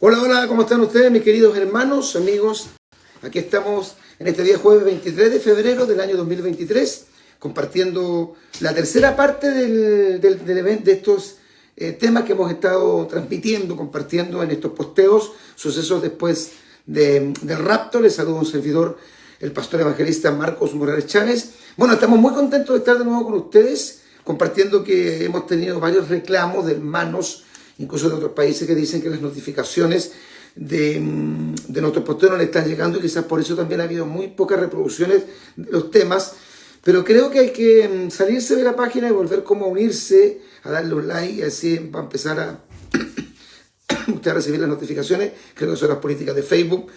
Hola, hola, ¿cómo están ustedes, mis queridos hermanos, amigos? Aquí estamos en este día jueves 23 de febrero del año 2023, compartiendo la tercera parte del evento, de estos temas que hemos estado transmitiendo, compartiendo en estos posteos, sucesos después del rapto. Les saludo a un servidor, el pastor evangelista Marcos Morales Chávez. Bueno, estamos muy contentos de estar de nuevo con ustedes, compartiendo que hemos tenido varios reclamos de hermanos, incluso de otros países, que dicen que las notificaciones de nuestros posteos no le están llegando, y quizás por eso también ha habido muy pocas reproducciones de los temas. Pero creo que hay que salirse de la página y volver como a unirse, a darle un like, y así va a empezar a usted a recibir las notificaciones. Creo que son las políticas de Facebook.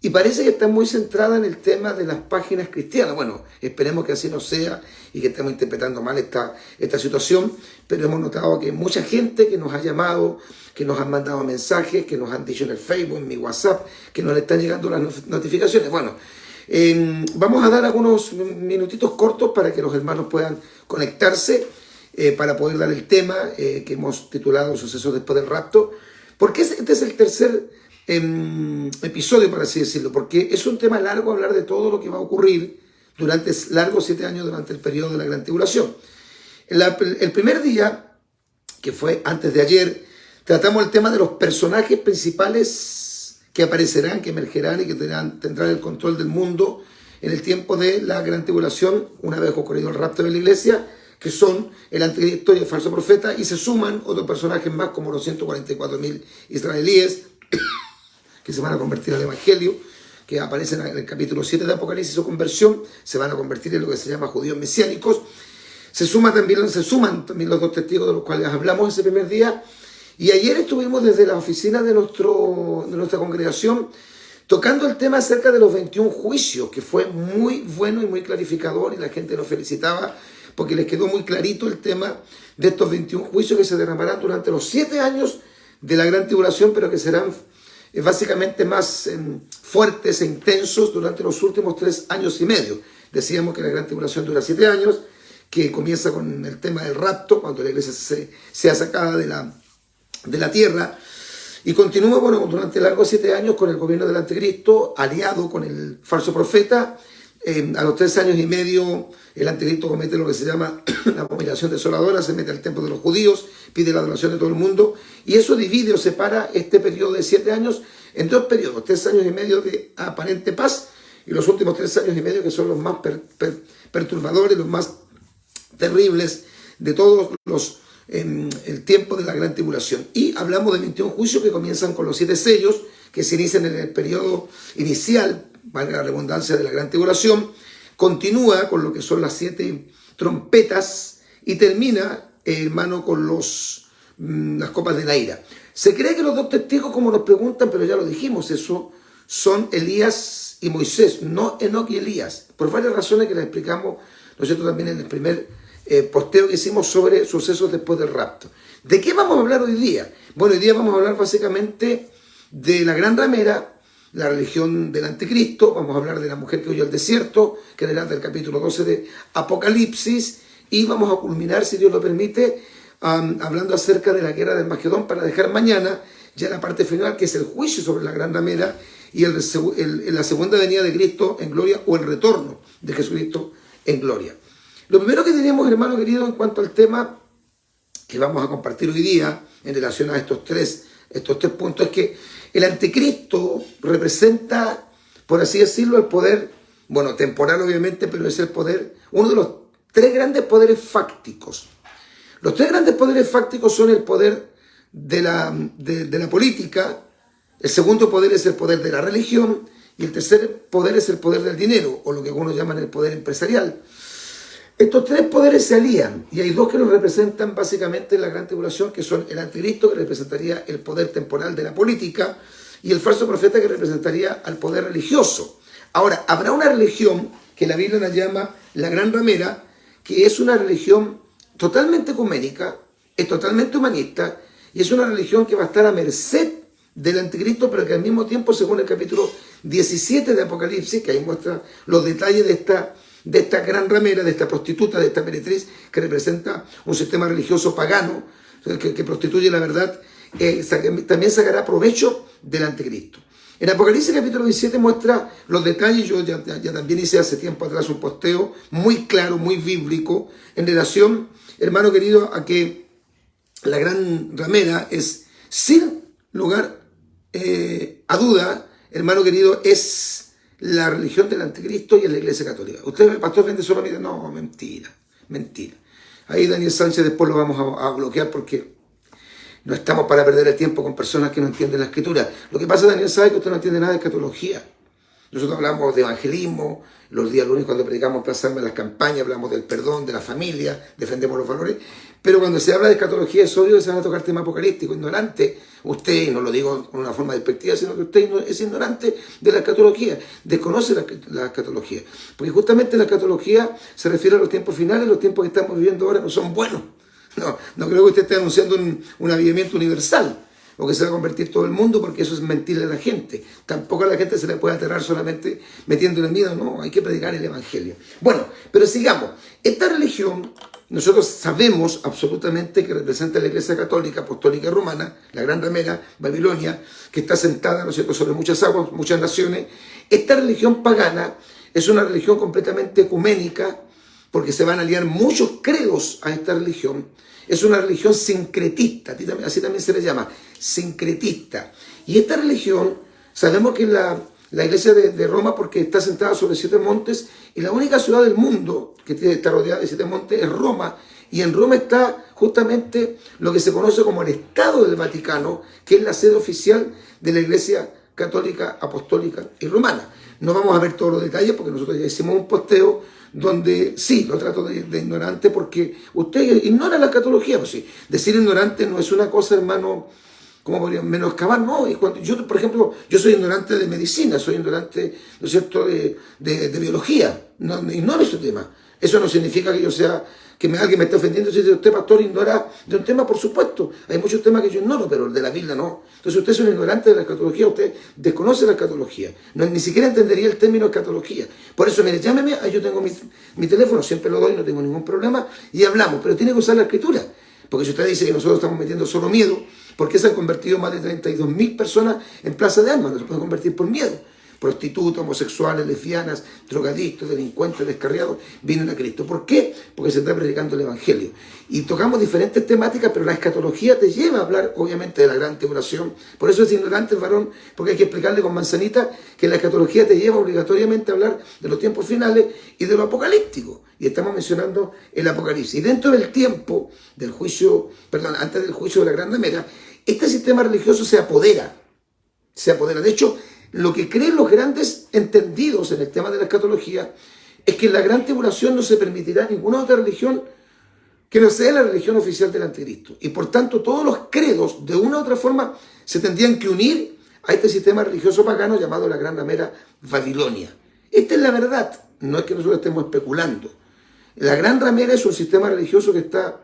Y parece que está muy centrada en el tema de las páginas cristianas. Bueno, esperemos que así no sea y que estemos interpretando mal esta situación, pero hemos notado que mucha gente que nos ha llamado, que nos han mandado mensajes, que nos han dicho en el Facebook, en mi WhatsApp, que nos le están llegando las notificaciones. Bueno, vamos a dar algunos minutitos cortos para que los hermanos puedan conectarse, para poder dar el tema que hemos titulado Sucesos después del rapto. Porque este es el tercer episodio, por así decirlo, porque es un tema largo hablar de todo lo que va a ocurrir durante largos 7 años durante el periodo de la Gran Tribulación. El primer día, que fue antes de ayer, tratamos el tema de los personajes principales que aparecerán, que emergerán y que tendrán el control del mundo en el tiempo de la Gran Tribulación, una vez ocurrido el rapto de la iglesia, que son el anticristo y el falso profeta, y se suman otros personajes más como los 144.000 israelíes que se van a convertir al Evangelio, que aparecen en el capítulo 7 de Apocalipsis. Su conversión, se van a convertir en lo que se llama judíos mesiánicos. Se suman también los dos testigos de los cuales hablamos ese primer día. Y ayer estuvimos desde la oficina de nuestra congregación tocando el tema acerca de los 21 juicios, que fue muy bueno y muy clarificador, y la gente nos felicitaba porque les quedó muy clarito el tema de estos 21 juicios que se derramarán durante los 7 años de la Gran Tribulación, pero que serán básicamente más fuertes e intensos durante los últimos 3 años y medio. Decíamos que la Gran Tribulación dura 7 años, que comienza con el tema del rapto, cuando la iglesia sea sacada de la tierra, y continúa, bueno, durante largos 7 años con el gobierno del anticristo, aliado con el falso profeta. A los 3 años y medio el anticristo comete lo que se llama la abominación desoladora, se mete al templo de los judíos, pide la adoración de todo el mundo, y eso divide o separa este periodo de 7 años en 2 periodos: 3 años y medio de aparente paz, y los últimos 3 años y medio que son los más perturbadores, los más terribles de todos el tiempo de la Gran Tribulación. Y hablamos de 21 juicios que comienzan con los 7 sellos, que se inician en el periodo inicial, valga la redundancia, de la Gran Tribulación, continúa con lo que son las 7 trompetas y termina, hermano, con las copas de la ira. Se cree que los 2 testigos, como nos preguntan, pero ya lo dijimos, eso son Elías y Moisés, no Enoc y Elías, por varias razones que les explicamos nosotros también en el primer posteo que hicimos sobre sucesos después del rapto. ¿De qué vamos a hablar hoy día? Bueno, hoy día vamos a hablar básicamente de la gran ramera, la religión del anticristo. Vamos a hablar de la mujer que huyó al desierto, que relata el capítulo 12 de Apocalipsis, y vamos a culminar, si Dios lo permite, hablando acerca de la guerra del Magedón, para dejar mañana ya la parte final, que es el juicio sobre la gran ramera y la segunda venida de Cristo en gloria, o el retorno de Jesucristo en gloria. Lo primero que tenemos, hermano querido, en cuanto al tema que vamos a compartir hoy día en relación a estos tres puntos, es que el anticristo representa, por así decirlo, el poder, bueno, temporal obviamente, pero es el poder, uno de los 3 grandes poderes fácticos. Los 3 grandes poderes fácticos son el poder de la política, el segundo poder es el poder de la religión, y el tercer poder es el poder del dinero, o lo que algunos llaman el poder empresarial. Estos 3 poderes se alían, y hay 2 que los representan básicamente en la Gran Tribulación, que son el anticristo, que representaría el poder temporal de la política, y el falso profeta, que representaría al poder religioso. Ahora, habrá una religión que la Biblia la llama la gran ramera, que es una religión totalmente ecuménica, es totalmente humanista, y es una religión que va a estar a merced del anticristo, pero que al mismo tiempo, según el capítulo 17 de Apocalipsis, que ahí muestra los detalles de esta gran ramera, de esta prostituta, de esta meretriz, que representa un sistema religioso pagano, que prostituye la verdad también sacará provecho del anticristo. En Apocalipsis capítulo 17 muestra los detalles. Yo ya también hice hace tiempo atrás un posteo muy claro, muy bíblico, en relación, hermano querido, a que la gran ramera es, sin lugar a duda, hermano querido, es la religión del anticristo y es la Iglesia Católica. Usted, pastor, vende solamente. No, mentira, mentira. Ahí Daniel Sánchez después lo vamos a bloquear porque no estamos para perder el tiempo con personas que no entienden la Escritura. Lo que pasa, Daniel, sabe que usted no entiende nada de escatología. Nosotros hablamos de evangelismo, los días lunes cuando predicamos Plaza Armas en las campañas, hablamos del perdón, de la familia, defendemos los valores, pero cuando se habla de escatología es obvio que se van a tocar temas apocalípticos. Ignorante, usted, y no lo digo con una forma despectiva, sino que usted es ignorante de la escatología, desconoce la escatología, porque justamente la escatología se refiere a los tiempos finales. Los tiempos que estamos viviendo ahora no son buenos. No creo que usted esté anunciando un avivamiento universal, o que se va a convertir todo el mundo, porque eso es mentirle a la gente. Tampoco a la gente se le puede aterrar solamente metiéndole miedo. No, hay que predicar el evangelio. Bueno, pero sigamos. Esta religión, nosotros sabemos absolutamente que representa la Iglesia Católica, Apostólica y Romana, la gran ramera, Babilonia, que está sentada, ¿no es cierto?, sobre muchas aguas, muchas naciones. Esta religión pagana es una religión completamente ecuménica, porque se van a aliar muchos credos a esta religión. Es una religión sincretista, así también se le llama, sincretista. Y esta religión, sabemos que la iglesia de Roma, porque está sentada sobre 7 montes, y la única ciudad del mundo que está rodeada de 7 montes es Roma, y en Roma está justamente lo que se conoce como el Estado del Vaticano, que es la sede oficial de la Iglesia Católica, Apostólica y Romana. No vamos a ver todos los detalles porque nosotros ya hicimos un posteo donde sí, lo trato de ignorante porque usted ignora la escatología. Pues sí, decir ignorante no es una cosa, hermano, como podrían menoscabar, no. Y cuando yo, por ejemplo, yo soy ignorante de medicina, soy ignorante, ¿no es cierto?, de biología, no ignoro ese tema. Eso no significa que yo sea, alguien me esté ofendiendo si usted, pastor, ignora de un tema. Por supuesto, hay muchos temas que yo ignoro, pero el de la Biblia no. Entonces usted es un ignorante de la escatología, usted desconoce la escatología, ni siquiera entendería el término escatología. Por eso, mire, llámeme, yo tengo mi teléfono, siempre lo doy, no tengo ningún problema, y hablamos, pero tiene que usar la Escritura. Porque si usted dice que nosotros estamos metiendo solo miedo, ¿por qué se han convertido más de 32.000 personas en Plaza de Armas? No se pueden convertir por miedo. Prostitutas, homosexuales, lesbianas, drogadictos, delincuentes, descarriados, vienen a Cristo. ¿Por qué? Porque se está predicando el Evangelio. Y tocamos diferentes temáticas, pero la escatología te lleva a hablar, obviamente, de la gran tribulación. Por eso es ignorante el varón, porque hay que explicarle con manzanita que la escatología te lleva obligatoriamente a hablar de los tiempos finales y de lo apocalíptico. Y estamos mencionando el Apocalipsis. Y dentro del tiempo del juicio, antes del juicio de la gran ramera, este sistema religioso se apodera. De hecho, lo que creen los grandes entendidos en el tema de la escatología es que en la gran tribulación no se permitirá ninguna otra religión que no sea la religión oficial del anticristo. Y por tanto, todos los credos, de una u otra forma, se tendrían que unir a este sistema religioso pagano llamado la gran ramera Babilonia. Esta es la verdad, no es que nosotros estemos especulando. La gran ramera es un sistema religioso que está...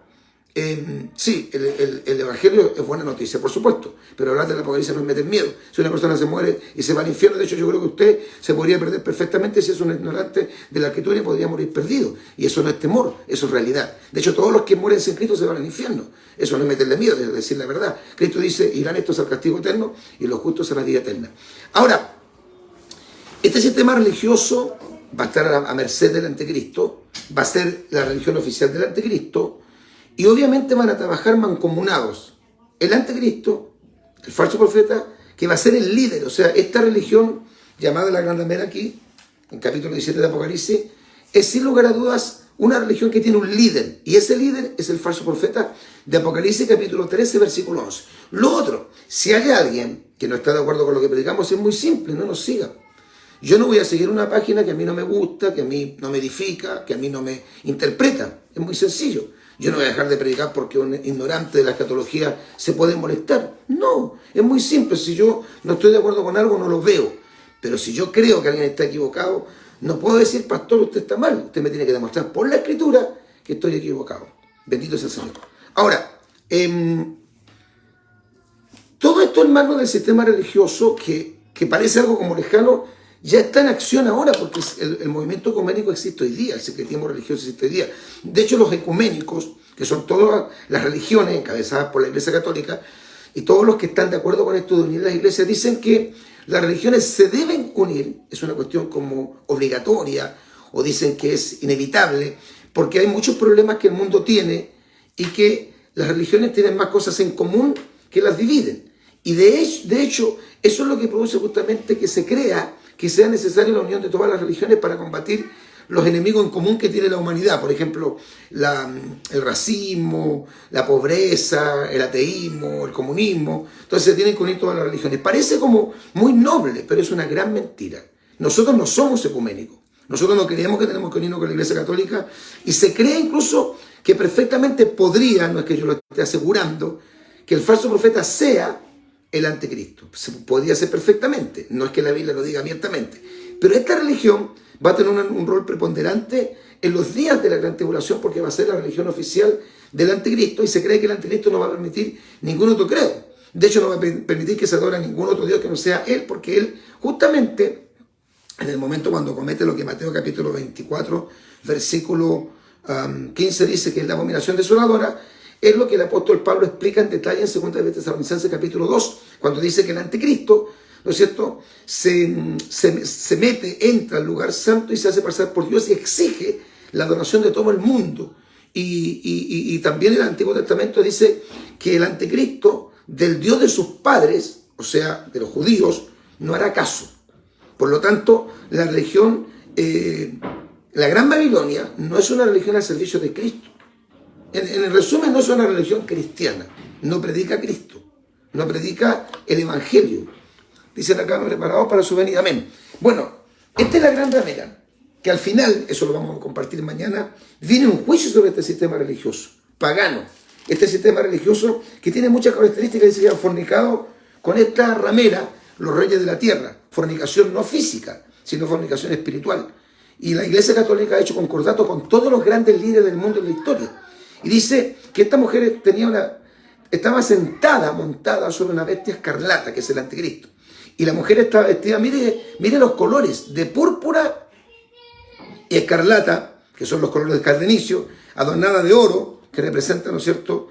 sí, el Evangelio es buena noticia, por supuesto, pero hablar de la Apocalipsis no es meter miedo. Si una persona se muere y se va al infierno, de hecho yo creo que usted se podría perder perfectamente si es un ignorante de la Escritura y podría morir perdido. Y eso no es temor, eso es realidad. De hecho, todos los que mueren sin Cristo se van al infierno. Eso no es meterle miedo, es decir la verdad. Cristo dice, irán estos al castigo eterno y los justos a la vida eterna. Ahora, este sistema religioso va a estar a merced del anticristo, va a ser la religión oficial del anticristo. Y obviamente van a trabajar mancomunados. El anticristo, el falso profeta, que va a ser el líder. O sea, esta religión llamada la gran ramera aquí, en capítulo 17 de Apocalipsis, es sin lugar a dudas una religión que tiene un líder. Y ese líder es el falso profeta de Apocalipsis capítulo 13, versículo 11. Lo otro, si hay alguien que no está de acuerdo con lo que predicamos, es muy simple, no nos siga. Yo no voy a seguir una página que a mí no me gusta, que a mí no me edifica, que a mí no me interpreta. Es muy sencillo. Yo no voy a dejar de predicar porque un ignorante de la escatología se puede molestar. No, es muy simple. Si yo no estoy de acuerdo con algo, no lo veo. Pero si yo creo que alguien está equivocado, no puedo decir, pastor, usted está mal. Usted me tiene que demostrar por la Escritura que estoy equivocado. Bendito sea el Señor. Ahora, todo esto, hermano, del sistema religioso que parece algo como lejano, ya está en acción ahora, porque el movimiento ecuménico existe hoy día, el secretismo religioso existe hoy día. De hecho, los ecuménicos, que son todas las religiones encabezadas por la Iglesia Católica, y todos los que están de acuerdo con esto de unir las iglesias dicen que las religiones se deben unir, es una cuestión como obligatoria, o dicen que es inevitable, porque hay muchos problemas que el mundo tiene y que las religiones tienen más cosas en común que las dividen. Y de hecho, eso es lo que produce justamente que se crea que sea necesaria la unión de todas las religiones para combatir los enemigos en común que tiene la humanidad. Por ejemplo, el racismo, la pobreza, el ateísmo, el comunismo. Entonces se tienen que unir todas las religiones. Parece como muy noble, pero es una gran mentira. Nosotros no somos ecuménicos. Nosotros no creemos que tenemos que unirnos con la Iglesia Católica, y se cree incluso que perfectamente podría, no es que yo lo esté asegurando, que el falso profeta sea el anticristo. Se podría ser perfectamente, no es que la Biblia lo diga abiertamente. Pero esta religión va a tener un rol preponderante en los días de la gran tribulación, porque va a ser la religión oficial del anticristo, y se cree que el anticristo no va a permitir ningún otro credo. De hecho, no va a permitir que se adore a ningún otro Dios que no sea él, porque él justamente en el momento cuando comete lo que Mateo capítulo 24, versículo 15 dice que es la abominación desoladora, es lo que el apóstol Pablo explica en detalle en 2 de Tesalonicenses capítulo 2, cuando dice que el anticristo, ¿no es cierto?, se mete, entra al lugar santo y se hace pasar por Dios y exige la adoración de todo el mundo. Y también el Antiguo Testamento dice que el anticristo del Dios de sus padres, o sea, de los judíos, no hará caso. Por lo tanto, la religión, la Gran Babilonia, no es una religión al servicio de Cristo. En resumen, no es una religión cristiana. No predica a Cristo. No predica el Evangelio. Dicen acá, preparados para su venida. Amén. Bueno, esta es la gran ramera, que al final, eso lo vamos a compartir mañana, viene un juicio sobre este sistema religioso, pagano. Este sistema religioso que tiene muchas características, dice que han fornicado con esta ramera los reyes de la tierra. Fornicación no física, sino fornicación espiritual. Y la Iglesia Católica ha hecho concordato con todos los grandes líderes del mundo en la historia. Y dice que esta mujer estaba sentada, montada sobre una bestia escarlata, que es el anticristo. Y la mujer estaba vestida, mire los colores, de púrpura y escarlata, que son los colores del cardenicio, adornada de oro, que representa, ¿no es cierto?,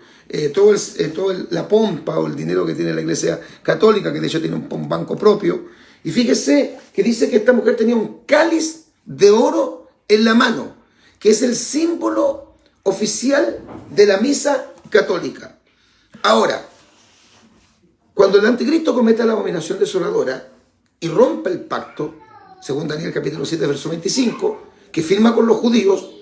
la pompa o el dinero que tiene la Iglesia Católica, que de hecho tiene un banco propio. Y fíjese que dice que esta mujer tenía un cáliz de oro en la mano, que es el símbolo oficial de la misa católica. Ahora, cuando el anticristo cometa la abominación desoladora y rompe el pacto, según Daniel capítulo 7, verso 25, que firma con los judíos,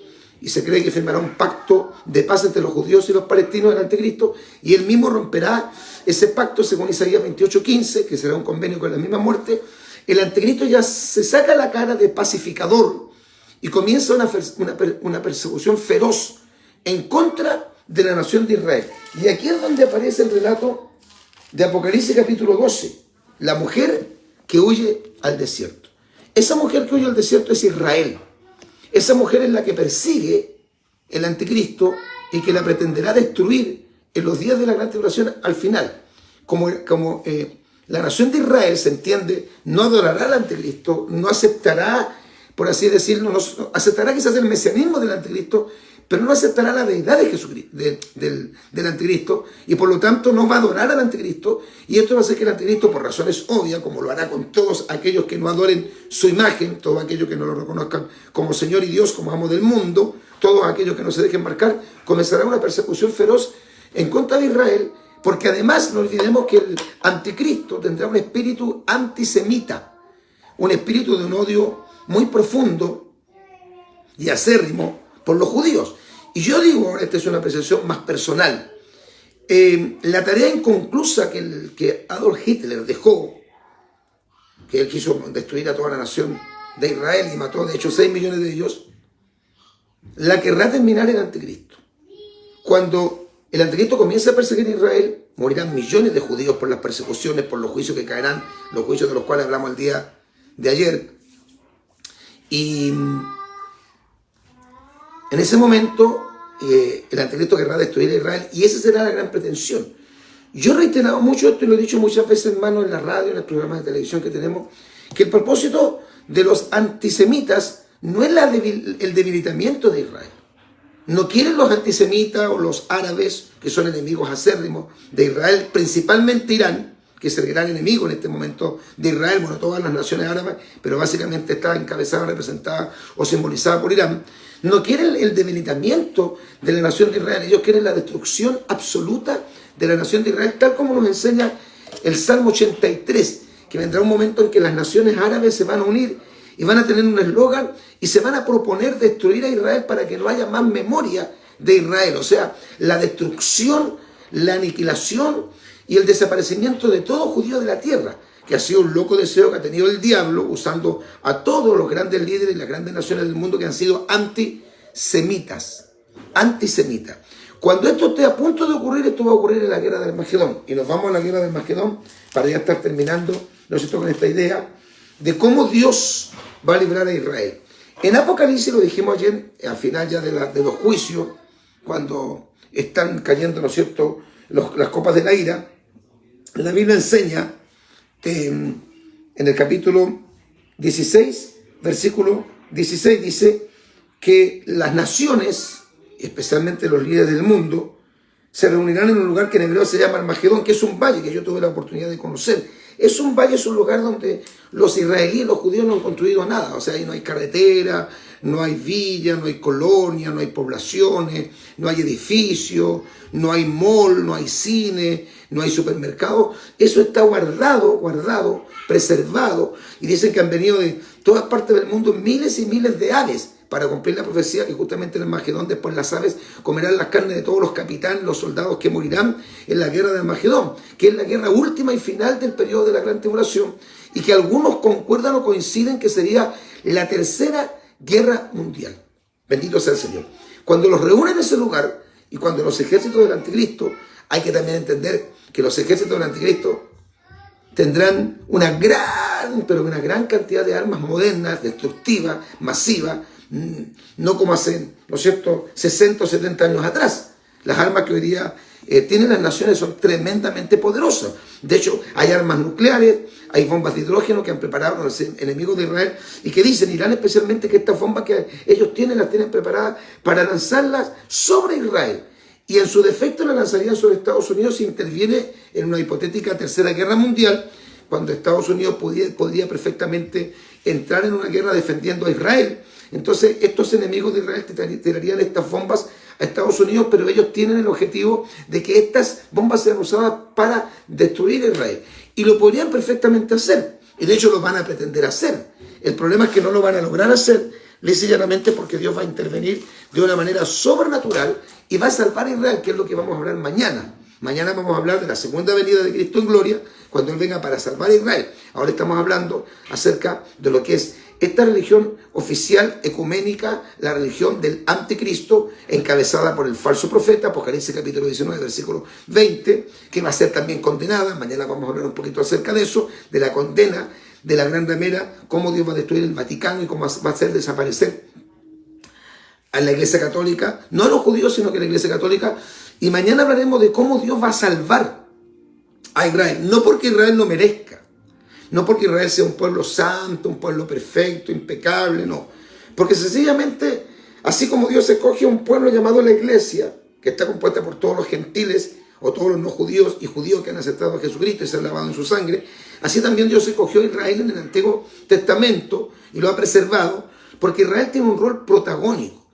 y se cree que firmará un pacto de paz entre los judíos y los palestinos del anticristo, y él mismo romperá ese pacto según Isaías 28:15, que será un convenio con la misma muerte. El anticristo ya se saca la cara de pacificador y comienza una persecución feroz en contra de la nación de Israel. Y aquí es donde aparece el relato de Apocalipsis capítulo 12, la mujer que huye al desierto. Esa mujer que huye al desierto es Israel. Esa mujer es la que persigue el anticristo y que la pretenderá destruir en los días de la gran tribulación al final. Como la nación de Israel, se entiende, no adorará al anticristo, no aceptará, por así decirlo, no aceptará quizás el mesianismo del anticristo, pero no aceptará la deidad de Jesucristo, del anticristo, y por lo tanto no va a adorar al anticristo, y esto va a hacer que el anticristo, por razones obvias, como lo hará con todos aquellos que no adoren su imagen, todos aquellos que no lo reconozcan como Señor y Dios, como amo del mundo, todos aquellos que no se dejen marcar, comenzará una persecución feroz en contra de Israel, porque además no olvidemos que el anticristo tendrá un espíritu antisemita, un espíritu de un odio muy profundo y acérrimo por los judíos. Y yo digo, esta es una apreciación más personal, la tarea inconclusa que Adolf Hitler dejó, que él quiso destruir a toda la nación de Israel y mató de hecho 6 millones de ellos, la querrá terminar el anticristo. Cuando el anticristo comienza a perseguir a Israel, morirán millones de judíos por las persecuciones, por los juicios que caerán, los juicios de los cuales hablamos el día de ayer. Y en ese momento el anticristo querrá destruir a Israel, y esa será la gran pretensión. Yo he reiterado mucho esto y lo he dicho muchas veces, hermano, en la radio, en los programas de televisión que tenemos, que el propósito de los antisemitas no es el debilitamiento de Israel. No quieren los antisemitas o los árabes, que son enemigos acérrimos de Israel, principalmente Irán, que es el gran enemigo en este momento de Israel, bueno, todas las naciones árabes, pero básicamente está encabezada, representada o simbolizada por Irán. No quieren el debilitamiento de la nación de Israel, ellos quieren la destrucción absoluta de la nación de Israel, tal como nos enseña el Salmo 83, que vendrá un momento en que las naciones árabes se van a unir y van a tener un eslogan y se van a proponer destruir a Israel para que no haya más memoria de Israel. O sea, la destrucción, la aniquilación y el desaparecimiento de todo judío de la tierra, que ha sido un loco deseo que ha tenido el diablo usando a todos los grandes líderes y las grandes naciones del mundo que han sido antisemitas. Antisemitas. Cuando esto esté a punto de ocurrir, esto va a ocurrir en la guerra del Armagedón. Y nos vamos a la guerra del Armagedón para ya estar terminando, ¿no es cierto?, con esta idea de cómo Dios va a librar a Israel. En Apocalipsis, lo dijimos ayer, al final ya de los juicios, cuando están cayendo, ¿no es cierto?, las copas de la ira, la Biblia enseña en el capítulo 16, versículo 16, dice que las naciones, especialmente los líderes del mundo, se reunirán en un lugar que en hebreo se llama Armagedón, que es un valle que yo tuve la oportunidad de conocer. Es un valle, es un lugar donde los israelíes, los judíos no han construido nada. O sea, ahí no hay carretera, no hay villa, no hay colonia, no hay poblaciones, no hay edificios, no hay mall, no hay cine, no hay supermercado. Eso está guardado, preservado. Y dicen que han venido de todas partes del mundo miles y miles de aves para cumplir la profecía que justamente en el Armagedón después las aves comerán las carnes de todos los capitanes, los soldados que morirán en la guerra de Armagedón, que es la guerra última y final del periodo de la gran tribulación, y que algunos concuerdan o coinciden que sería la tercera guerra mundial. Bendito sea el Señor. Cuando los reúnen en ese lugar y cuando los ejércitos del anticristo, hay que también entender que los ejércitos del anticristo tendrán una gran cantidad de armas modernas, destructivas, masivas, no como hace, ¿no es cierto?, 60 o 70 años atrás. Las armas que hoy día tienen las naciones son tremendamente poderosas. De hecho, hay armas nucleares, hay bombas de hidrógeno que han preparado los enemigos de Israel y que dicen, Irán especialmente, que estas bombas que ellos tienen, las tienen preparadas para lanzarlas sobre Israel. Y en su defecto la lanzarían sobre Estados Unidos si interviene en una hipotética tercera guerra mundial, cuando Estados Unidos podría perfectamente entrar en una guerra defendiendo a Israel. Entonces estos enemigos de Israel tirarían estas bombas a Estados Unidos, pero ellos tienen el objetivo de que estas bombas sean usadas para destruir a Israel. Y lo podrían perfectamente hacer, y de hecho lo van a pretender hacer. El problema es que no lo van a lograr hacer, lisa y llanamente porque Dios va a intervenir de una manera sobrenatural y va a salvar a Israel, que es lo que vamos a hablar mañana. Mañana vamos a hablar de la segunda venida de Cristo en gloria, cuando Él venga para salvar a Israel. Ahora estamos hablando acerca de lo que es esta religión oficial, ecuménica, la religión del anticristo, encabezada por el falso profeta, Apocalipsis capítulo 19, versículo 20, que va a ser también condenada. Mañana vamos a hablar un poquito acerca de eso, de la condena de la gran ramera, cómo Dios va a destruir el Vaticano y cómo va a hacer desaparecer a la Iglesia Católica, no a los judíos, sino que a la Iglesia Católica. Y mañana hablaremos de cómo Dios va a salvar a Israel, no porque Israel lo merezca, no porque Israel sea un pueblo santo, un pueblo perfecto, impecable, no. Porque sencillamente, así como Dios escoge a un pueblo llamado la Iglesia, que está compuesta por todos los gentiles, o todos los no judíos y judíos que han aceptado a Jesucristo y se han lavado en su sangre, así también Dios escogió a Israel en el Antiguo Testamento y lo ha preservado, porque Israel tiene un rol protagónico.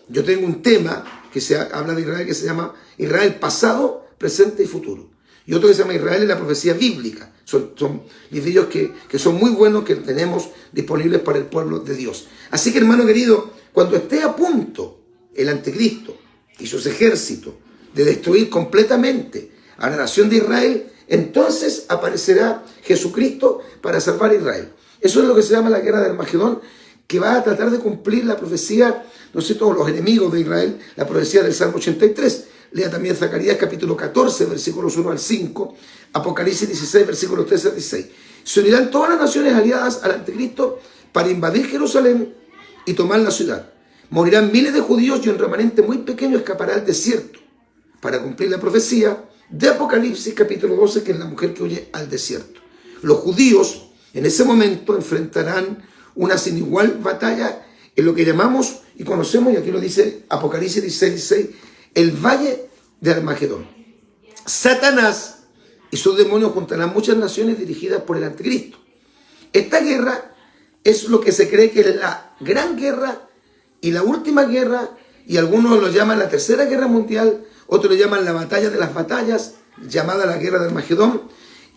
Yo tengo un tema que habla de Israel que se llama Israel pasado, presente y futuro. Y otro que se llama Israel en la profecía bíblica. Son libros que son muy buenos, que tenemos disponibles para el pueblo de Dios. Así que, hermano querido, cuando esté a punto el anticristo y sus ejércitos de destruir completamente a la nación de Israel, entonces aparecerá Jesucristo para salvar a Israel. Eso es lo que se llama la guerra del Armagedón, que va a tratar de cumplir la profecía, no sé, todos los enemigos de Israel, la profecía del Salmo 83. Lea también Zacarías capítulo 14, versículos 1 al 5, Apocalipsis 16, versículos 13 al 16. Se unirán todas las naciones aliadas al anticristo para invadir Jerusalén y tomar la ciudad. Morirán miles de judíos y un remanente muy pequeño escapará al desierto para cumplir la profecía de Apocalipsis capítulo 12, que es la mujer que huye al desierto. Los judíos en ese momento enfrentarán una sin igual batalla en lo que llamamos y conocemos, y aquí lo dice Apocalipsis 16:16, el valle de Armagedón. Satanás y sus demonios juntarán muchas naciones dirigidas por el anticristo. Esta guerra es lo que se cree que es la gran guerra y la última guerra, y algunos lo llaman la tercera guerra mundial, otros lo llaman la batalla de las batallas, llamada la guerra de Armagedón.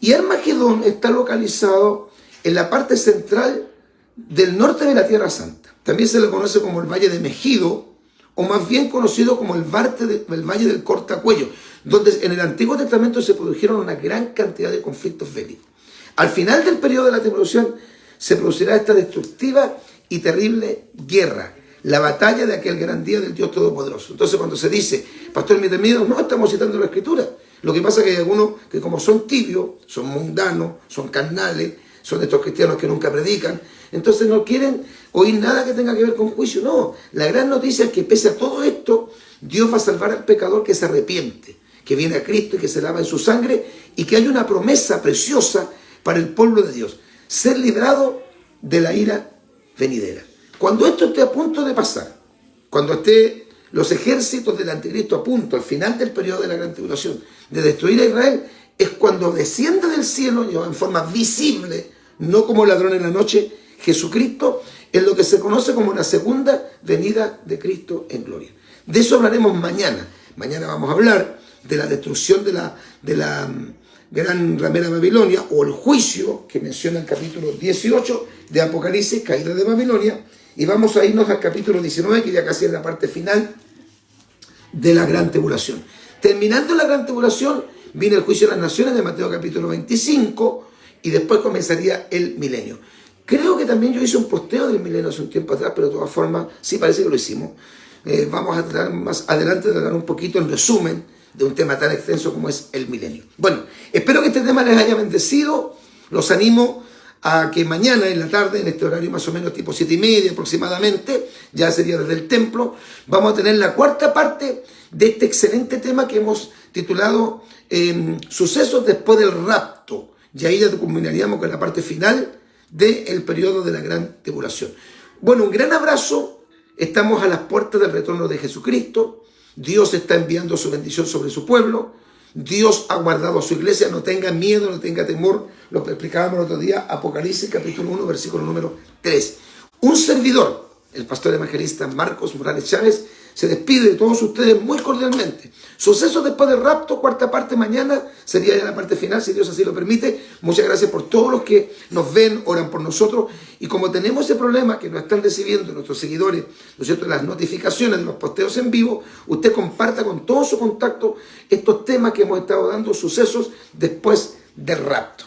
Y Armagedón está localizado en la parte central del norte de la Tierra Santa. También se le conoce como el Valle de Megido, o más bien conocido como el Valle del Cortacuello, donde en el Antiguo Testamento se produjeron una gran cantidad de conflictos bélicos. Al final del periodo de la tribulación se producirá esta destructiva y terrible guerra, la batalla de aquel gran día del Dios Todopoderoso. Entonces, cuando se dice, pastor, mis temidos, no estamos citando la Escritura. Lo que pasa es que hay algunos que, como son tibios, son mundanos, son carnales, son estos cristianos que nunca predican, entonces no quieren oír nada que tenga que ver con juicio. No, la gran noticia es que pese a todo esto, Dios va a salvar al pecador que se arrepiente, que viene a Cristo y que se lava en su sangre, y que hay una promesa preciosa para el pueblo de Dios: ser librado de la ira venidera. Cuando esto esté a punto de pasar, cuando esté los ejércitos del anticristo a punto, al final del periodo de la gran tribulación, de destruir a Israel, es cuando desciende del cielo, en forma visible, no como ladrón en la noche, Jesucristo, en lo que se conoce como la segunda venida de Cristo en gloria. De eso hablaremos mañana. Mañana vamos a hablar de la destrucción de la gran ramera Babilonia, o el juicio que menciona el capítulo 18 de Apocalipsis, caída de Babilonia, y vamos a irnos al capítulo 19, que ya casi es la parte final de la gran tribulación. Terminando la gran tribulación, viene el juicio de las naciones de Mateo capítulo 25, y después comenzaría el milenio. Creo que también yo hice un posteo del milenio hace un tiempo atrás, pero de todas formas, sí parece que lo hicimos. Vamos a tratar más adelante de dar un poquito en resumen de un tema tan extenso como es el milenio. Bueno, espero que este tema les haya bendecido. Los animo a que mañana en la tarde, en este horario más o menos tipo 7:30 aproximadamente, ya sería desde el templo, vamos a tener la cuarta parte de este excelente tema que hemos titulado Sucesos después del rapto. Y ahí ya culminaríamos con la parte final del periodo de la gran tribulación. Bueno, un gran abrazo. Estamos a las puertas del retorno de Jesucristo. Dios está enviando su bendición sobre su pueblo. Dios ha guardado a su iglesia. No tenga miedo, no tenga temor. Lo que explicábamos el otro día, Apocalipsis capítulo 1, versículo número 3. Un servidor, el pastor evangelista Marcos Morales Chávez, se despide de todos ustedes muy cordialmente. Sucesos después del rapto, cuarta parte mañana, sería ya la parte final, si Dios así lo permite. Muchas gracias por todos los que nos ven, oran por nosotros. Y como tenemos ese problema que nos están recibiendo nuestros seguidores, ¿no es cierto?, las notificaciones de los posteos en vivo, usted comparta con todo su contacto estos temas que hemos estado dando, sucesos después del rapto.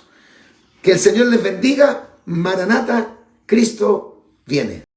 Que el Señor les bendiga. Maranata, Cristo viene.